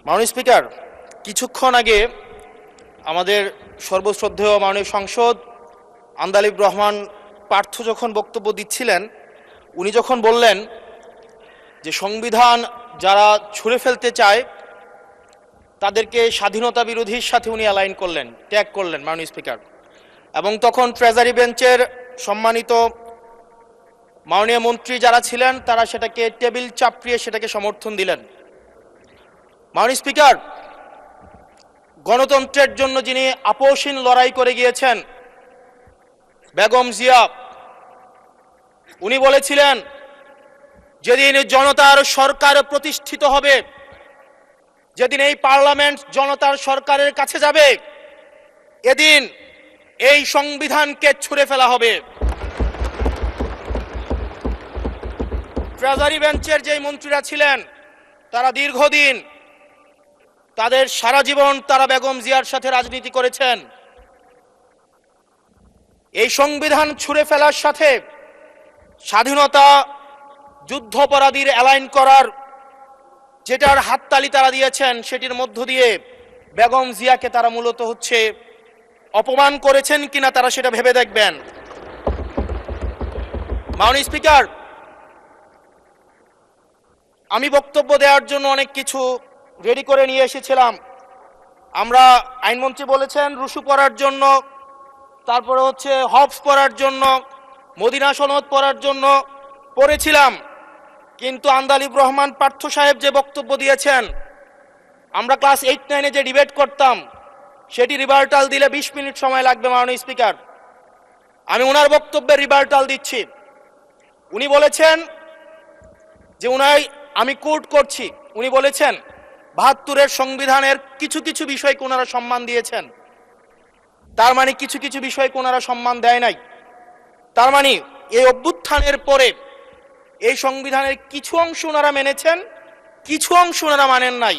মাননীয় স্পিকার, কিছুক্ষণ আগে আমাদের সর্বশ্রদ্ধেয় মাননীয় সংসদ আন্দালিব রহমান পার্থ যখন বক্তব্য দিচ্ছিলেন, উনি যখন বললেন যে সংবিধান যারা ছুঁড়ে ফেলতে চায় তাদেরকে স্বাধীনতা বিরোধীর সাথে উনি অ্যালাইন করলেন, ট্যাগ করলেন মাননীয় স্পিকার। এবং তখন ট্রেজারি বেঞ্চের সম্মানিত মাননীয় মন্ত্রী যারা ছিলেন তারা সেটাকে টেবিল চাপড়িয়ে সেটাকে সমর্থন দিলেন। মাননীয় স্পিকার, গণতন্ত্রের জন্য যিনি আপোষহীন লড়াই করে গিয়েছেন বেগম জিয়া, উনি বলেছিলেন যেদিন জনতার সরকার প্রতিষ্ঠিত হবে, যেদিন এই পার্লামেন্ট জনতার সরকারের কাছে যাবে, এদিন এই সংবিধানকে ছুঁড়ে ফেলা হবে। ট্রেজারি বেঞ্চের যে মন্ত্রীরা ছিলেন তারা দীর্ঘদিন, তাদের সারা জীবন তারা বেগম জিয়ার সাথে রাজনীতি করেছেন। এই সংবিধান ছুঁড়ে ফেলার সাথে স্বাধীনতা যুদ্ধাপরাধীর অ্যালাইন করার যেটার হাততালি তারা দিয়েছেন, সেটির মধ্য দিয়ে বেগম জিয়াকে তারা মূলত অপমান করেছেন কিনা তারা সেটা ভেবে দেখবেন। মাননীয় স্পিকার, আমি বক্তব্য দেওয়ার জন্য অনেক কিছু রেডি করে নিয়ে এসেছিলাম। আমরা আইনমন্ত্রী বলেছেন রুশু পড়ার জন্য, তারপরে হবস পড়ার জন্য, মদিনা সনদ পড়ার জন্য পড়েছিলাম, কিন্তু আন্দালিব রহমান পার্থ সাহেব যে বক্তব্য দিয়েছেন, আমরা ক্লাস 8-9-এ যে ডিবেট করতাম সেটি রিভার্টাল দিলে 20 মিনিট সময় লাগবে। মাননীয় স্পিকার, আমি ওনার বক্তব্যের রিভার্টাল দিচ্ছি। উনি বলেছেন যে আমি কোট করছি, উনি বলেছেন ৭২-এর সংবিধানের কিছু কিছু বিষয়কে ওনারা সম্মান দিয়েছেন। তার মানে কিছু কিছু বিষয়কে ওনারা সম্মান দেয় নাই। তার মানে এই অভ্যুত্থানের পরে এই সংবিধানের কিছু অংশ ওনারা মেনেছেন, কিছু অংশ ওনারা মানেন নাই।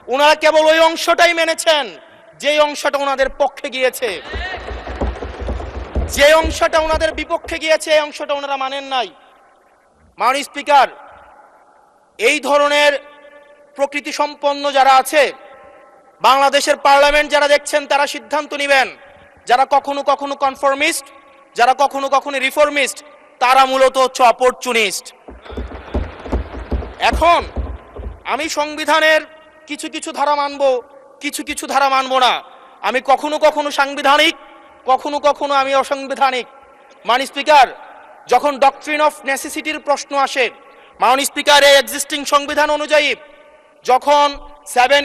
ওনারা কেবল ওই অংশটাই মেনেছেন যে অংশটা ওনাদের পক্ষে গিয়েছে, যে অংশটা ওনাদের বিপক্ষে গিয়েছে এই অংশটা ওনারা মানেন নাই। মাননীয় স্পিকার, এই ধরনের প্রকৃতি সম্পন্ন যারা আছে বাংলাদেশের পার্লামেন্ট, যারা দেখছেন তারা সিদ্ধান্ত নেবেন, যারা কখনো কখনো কনফরমিস্ট, যারা কখনো কখনো রিফর্মিস্ট, তারা মূলত অপরচুনিস্ট। এখন আমি সংবিধানের কিছু কিছু ধারা মানব, কিছু কিছু ধারা মানব না। আমি কখনো কখনো সাংবিধানিক, কখনো কখনো আমি অসাংবিধানিক। মাননীয় স্পিকার, যখন ডক্ট্রিন অফ নেসেসিটির প্রশ্ন আসে, মাননীয় স্পিকার, এই এক্সিস্টিং সংবিধান অনুযায়ী যখন 7